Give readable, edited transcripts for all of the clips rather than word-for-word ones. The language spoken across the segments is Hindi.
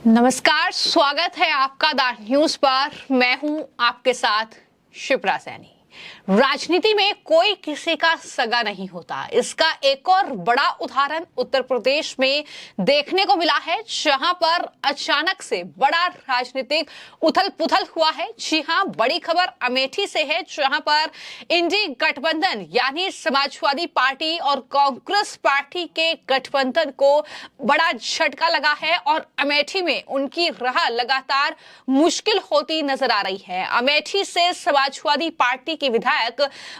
नमस्कार, स्वागत है आपका द न्यूज पर। मैं हूं आपके साथ शिप्रा सैनी। राजनीति में कोई किसी का सगा नहीं होता। इसका एक और बड़ा उदाहरण उत्तर प्रदेश में देखने को मिला है, जहां पर अचानक से बड़ा राजनीतिक उथल पुथल हुआ है। जी हां, बड़ी खबर अमेठी से है, जहां पर इंडी गठबंधन यानी समाजवादी पार्टी और कांग्रेस पार्टी के गठबंधन को बड़ा झटका लगा है और अमेठी में उनकी राह लगातार मुश्किल होती नजर आ रही है। अमेठी से समाजवादी पार्टी की विधायक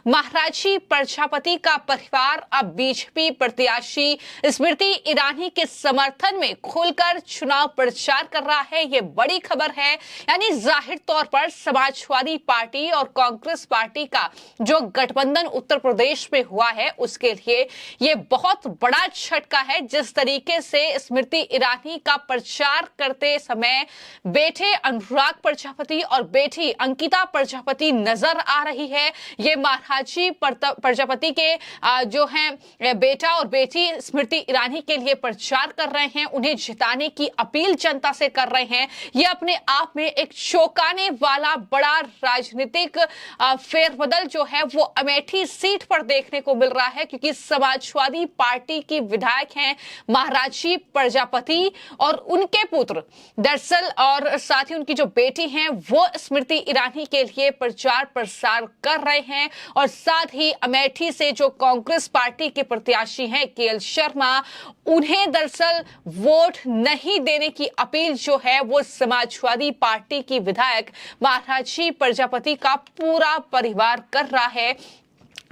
महाराजी प्रजापति का परिवार अब बीजेपी प्रत्याशी स्मृति ईरानी के समर्थन में खुलकर चुनाव प्रचार कर रहा है। ये बड़ी खबर है, यानी जाहिर तौर पर समाजवादी पार्टी और कांग्रेस पार्टी का जो गठबंधन उत्तर प्रदेश में हुआ है, उसके लिए ये बहुत बड़ा झटका है। जिस तरीके से स्मृति ईरानी का प्रचार करते समय बेटे अनुराग प्रजापति और बेटी अंकिता प्रजापति नजर आ रही है। ये महाराजी प्रजापति के जो हैं बेटा और बेटी स्मृति ईरानी के लिए प्रचार कर रहे हैं, उन्हें जिताने की अपील जनता से कर रहे हैं। ये अपने आप में एक चौंकाने वाला बड़ा राजनीतिक फेरबदल जो है वो अमेठी सीट पर देखने को मिल रहा है, क्योंकि समाजवादी पार्टी की विधायक हैं महाराजी प्रजापति और उनके पुत्र दरअसल और साथ ही उनकी जो बेटी हैं वो स्मृति ईरानी के लिए प्रचार प्रसार कर रहे हैं। और साथ ही अमेठी से जो कांग्रेस पार्टी के प्रत्याशी हैं केएल शर्मा, उन्हें दरअसल वोट नहीं देने की अपील जो है वो समाजवादी पार्टी की विधायक महाराजी प्रजापति का पूरा परिवार कर रहा है।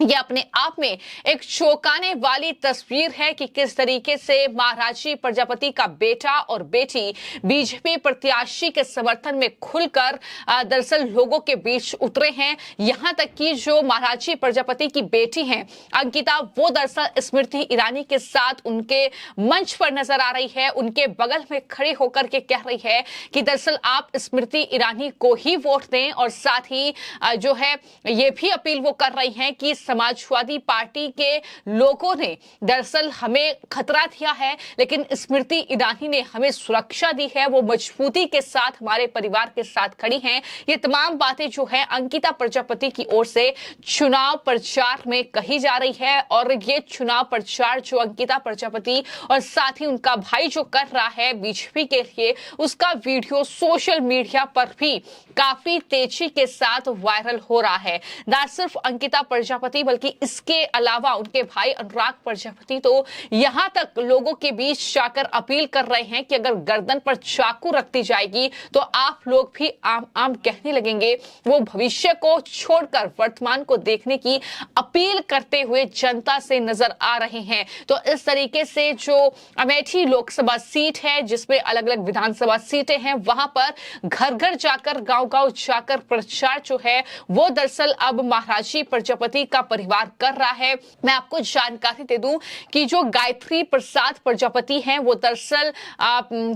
यह अपने आप में एक चौंकाने वाली तस्वीर है कि किस तरीके से महाराजी प्रजापति का बेटा और बेटी बीजेपी प्रत्याशी के समर्थन में खुलकर दरअसल लोगों के बीच उतरे हैं। यहां तक कि जो महाराजी प्रजापति की बेटी हैं अंकिता, वो दरअसल स्मृति ईरानी के साथ उनके मंच पर नजर आ रही है, उनके बगल में खड़े होकर के कह रही है कि दरअसल आप स्मृति ईरानी को ही वोट दें। और साथ ही जो है ये भी अपील वो कर रही हैं कि समाजवादी पार्टी के लोगों ने दरअसल हमें खतरा दिया है, लेकिन स्मृति ईरानी ने हमें सुरक्षा दी है, वो मजबूती के साथ हमारे परिवार के साथ खड़ी हैं। ये तमाम बातें जो है अंकिता प्रजापति की ओर से चुनाव प्रचार में कही जा रही है। और ये चुनाव प्रचार जो अंकिता प्रजापति और साथ ही उनका भाई जो कर रहा है बीजेपी के लिए, उसका वीडियो सोशल मीडिया पर भी काफी तेजी के साथ वायरल हो रहा है। न सिर्फ अंकिता प्रजापति बल्कि इसके अलावा उनके भाई अनुराग प्रजापति तो यहां तक लोगों के बीच जाकर अपील कर रहे हैं कि अगर गर्दन पर चाकू रख दी जाएगी तो आप लोग भी आम आम कहने लगेंगे। वो भविष्य को छोड़कर वर्तमान को देखने की अपील करते हुए जनता से नजर आ रहे हैं। तो इस तरीके से जो अमेठी लोकसभा सीट है, जिसमें अलग अलग विधानसभा सीटें हैं, वहां पर घर घर जाकर गांव गांव जाकर प्रचार जो है वो दरअसल अब महाराजी प्रजापति का परिवार कर रहा है। मैं आपको जानकारी दे दूं कि जो गायत्री प्रसाद प्रजापति हैं वो दरअसल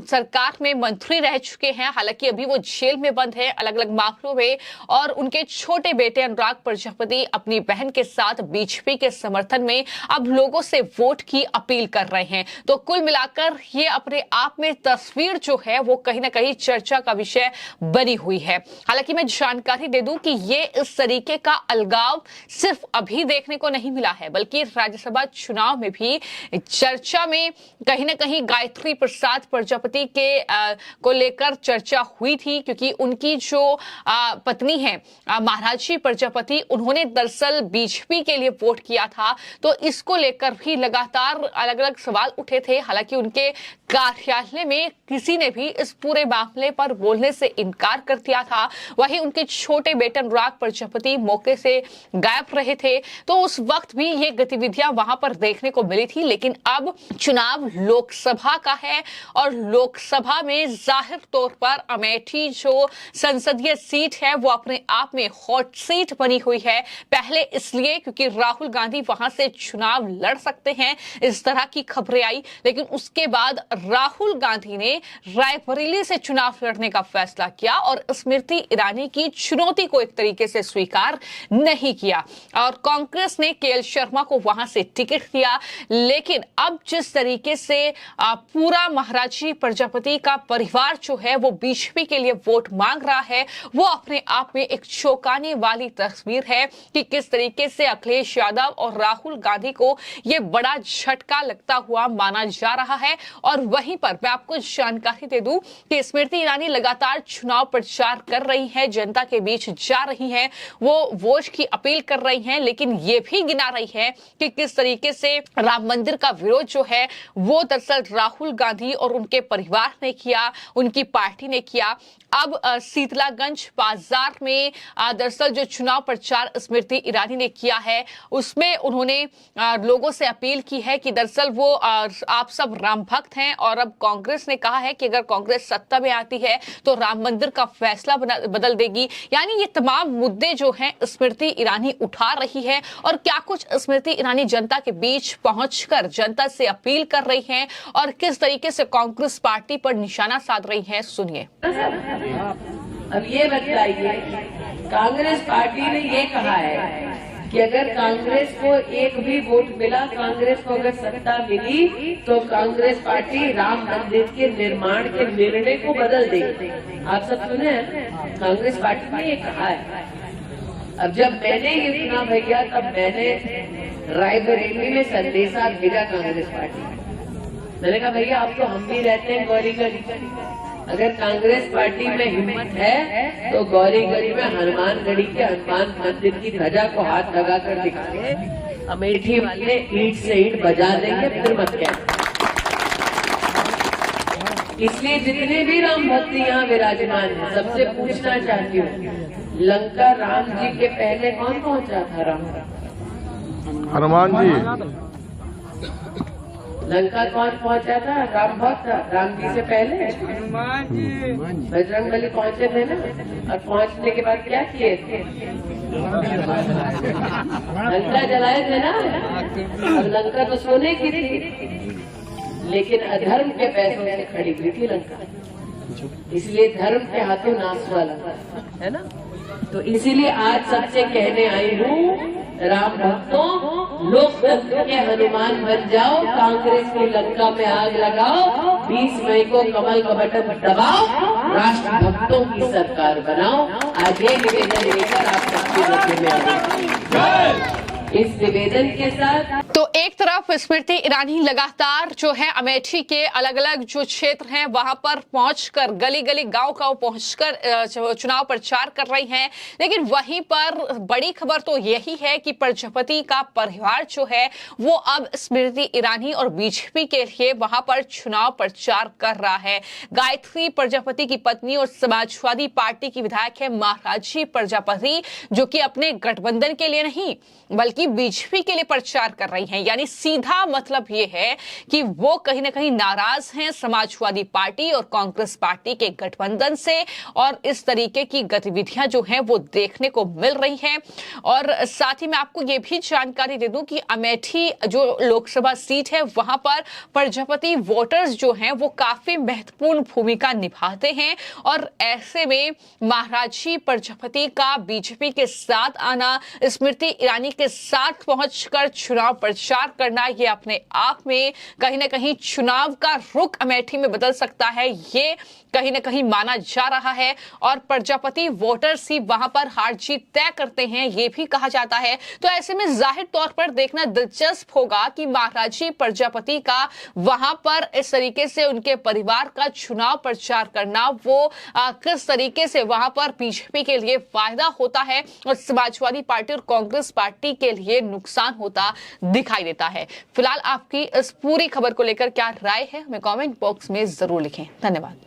सरकार में मंत्री रह चुके हैं, हालांकि अभी वो जेल में बंद है अलग अलग मामलों में। और उनके छोटे बेटे अनुराग प्रजापति अपनी बहन के साथ बीजेपी के समर्थन में अब लोगों से वोट की अपील कर रहे हैं। तो कुल मिलाकर ये अपने आप में तस्वीर जो है वो कहीं ना कहीं चर्चा का विषय बनी हुई है। हालांकि मैं जानकारी दे दूं कि ये इस तरीके का अलगाव सिर्फ अभी देखने को नहीं मिला है, बल्कि राज्यसभा चुनाव में भी चर्चा में कहीं ना कहीं गायत्री प्रसाद प्रजापति के को लेकर चर्चा हुई थी, क्योंकि उनकी जो पत्नी है महाराजी प्रजापति, उन्होंने दरअसल बीजेपी के लिए वोट किया था। तो इसको लेकर भी लगातार अलग अलग सवाल उठे थे। हालांकि उनके कार्यालय में किसी ने भी इस पूरे मामले पर बोलने से इनकार कर दिया था। वहीं उनके छोटे बेटे अनुराग प्रजापति मौके से गायब रहे थे, तो उस वक्त भी ये गतिविधियां वहां पर देखने को मिली थी। लेकिन अब चुनाव लोकसभा का है और लोकसभा में जाहिर तौर पर अमेठी जो संसदीय सीट है वो अपने आप में हॉट सीट बनी हुई है। पहले इसलिए क्योंकि राहुल गांधी वहां से चुनाव लड़ सकते हैं, इस तरह की खबरें आई। लेकिन उसके बाद राहुल गांधी ने रायबरेली से चुनाव लड़ने का फैसला किया और स्मृति ईरानी की चुनौती को एक तरीके से स्वीकार नहीं किया। और कांग्रेस ने केएल शर्मा को वहां से टिकट दिया। लेकिन अब जिस तरीके से पूरा महाराजी प्रजापति का परिवार जो है वो बीजेपी के लिए वोट मांग रहा है, वो अपने आप में एक चौंकाने वाली तस्वीर है कि किस तरीके से अखिलेश यादव और राहुल गांधी को ये बड़ा झटका लगता हुआ माना जा रहा है। और वहीं पर मैं आपको जानकारी दे दूं कि स्मृति ईरानी लगातार चुनाव प्रचार कर रही है, जनता के बीच जा रही है, वो वोट की अपील कर रही हैं, लेकिन ये भी गिना रही है कि किस तरीके से राम मंदिर का विरोध जो है वो दरअसल राहुल गांधी और उनके परिवार ने किया, उनकी पार्टी ने किया। अब शीतलागंज बाजार में दरअसल जो चुनाव प्रचार स्मृति ईरानी ने किया है उसमें उन्होंने लोगों से अपील की है कि दरअसल वो आप सब राम भक्त हैं और अब कांग्रेस ने कहा है कि अगर कांग्रेस सत्ता में आती है तो राम मंदिर का फैसला बदल देगी। यानी ये तमाम मुद्दे जो हैं स्मृति ईरानी उठा रही है और क्या कुछ स्मृति ईरानी जनता के बीच पहुंचकर जनता से अपील कर रही हैं और किस तरीके से कांग्रेस पार्टी पर निशाना साध रही हैं, सुनिए। अब ये बताइए, कांग्रेस पार्टी ने ये कहा है कि अगर कांग्रेस को एक भी वोट मिला, कांग्रेस को अगर सत्ता मिली तो कांग्रेस पार्टी राम मंदिर के निर्माण के निर्णय को बदल देगी। आप सब सुने हैं, कांग्रेस पार्टी ने ये कहा है। अब जब मैंने ये सुना भैया, तब मैंने रायबरेली में संदेशा भेजा कांग्रेस पार्टी। मैंने कहा भैया अब तो हम भी रहते हैं गौरीगढ़, अगर कांग्रेस पार्टी में हिम्मत है तो गौरीगढ़ी में हनुमानगढ़ी के हनुमान मंदिर की ध्वजा को हाथ लगाकर दिखाए, अमेठी वाले ईंट से ईंट बजा देंगे, फिर मत कहना। इसलिए जितने भी राम भक्त यहाँ विराजमान हैं, सबसे पूछना चाहती हूँ, लंका राम जी के पहले कौन पहुँचा था? राम हनुमान जी। लंका कौन पहुंचा था? राम भक्त, राम जी से पहले बजरंगबली पहुंचे थे ना। और पहुंचने के बाद क्या किए थे? लंका जलाए थे ना। अब लंका तो सोने की थी, लेकिन अधर्म के पैसों से खड़ी हुई थी लंका, इसलिए धर्म के हाथों नाश वाला है ना। तो इसीलिए आज सबसे कहने आई हूँ, राम भक्तों, लोकतंत्र के हनुमान बन जाओ, कांग्रेस की लंका में आग लगाओ, 20 मई को कमल का बटन दबाओ, राष्ट्र भक्तों की सरकार बनाओ। आज ये निवेदन लेकर आप सबके मध्य में आए। इस निवेदन के साथ तो एक तरफ स्मृति ईरानी लगातार जो है अमेठी के अलग अलग जो क्षेत्र हैं वहां पर पहुंचकर गली गली गांव गांव पहुंचकर चुनाव प्रचार कर रही हैं, लेकिन वहीं पर बड़ी खबर तो यही है कि प्रजापति का परिवार जो है वो अब स्मृति ईरानी और बीजेपी के लिए वहां पर चुनाव प्रचार कर रहा है। गायत्री प्रजापति की पत्नी और समाजवादी पार्टी की विधायक है महाराजी प्रजापति, जो कि अपने गठबंधन के लिए नहीं बल्कि बीजेपी के लिए प्रचार कर रही हैं। यानी सीधा मतलब ये है कि वो कहीं ना कहीं नाराज हैं समाजवादी पार्टी और कांग्रेस पार्टी के गठबंधन से, और इस तरीके की गतिविधियां जो हैं वो देखने को मिल रही हैं। और साथ ही मैं आपको ये भी जानकारी दे दूं कि अमेठी जो लोकसभा सीट है वहां पर प्रजापति वोटर्स जो हैं वो काफी महत्वपूर्ण भूमिका निभाते हैं, और ऐसे में महाराजी प्रजापति का बीजेपी के साथ आना, स्मृति ईरानी के साथ पहुंचकर चुनाव प्रचार करना, ये अपने आप में कहीं ना कहीं चुनाव का रुख अमेठी में बदल सकता है, ये कहीं ना कहीं माना जा रहा है। और प्रजापति वोटर्स ही वहां पर हार जीत तय करते हैं, ये भी कहा जाता है। तो ऐसे में जाहिर तौर पर देखना दिलचस्प होगा कि महाराजी प्रजापति का वहां पर इस तरीके से उनके परिवार का चुनाव प्रचार करना, वो किस तरीके से वहां पर बीजेपी के लिए फायदा होता है और समाजवादी पार्टी और कांग्रेस पार्टी के लिए नुकसान होता दिखाई देता है। फिलहाल आपकी इस पूरी खबर को लेकर क्या राय है, हमें कमेंट बॉक्स में जरूर लिखें। धन्यवाद।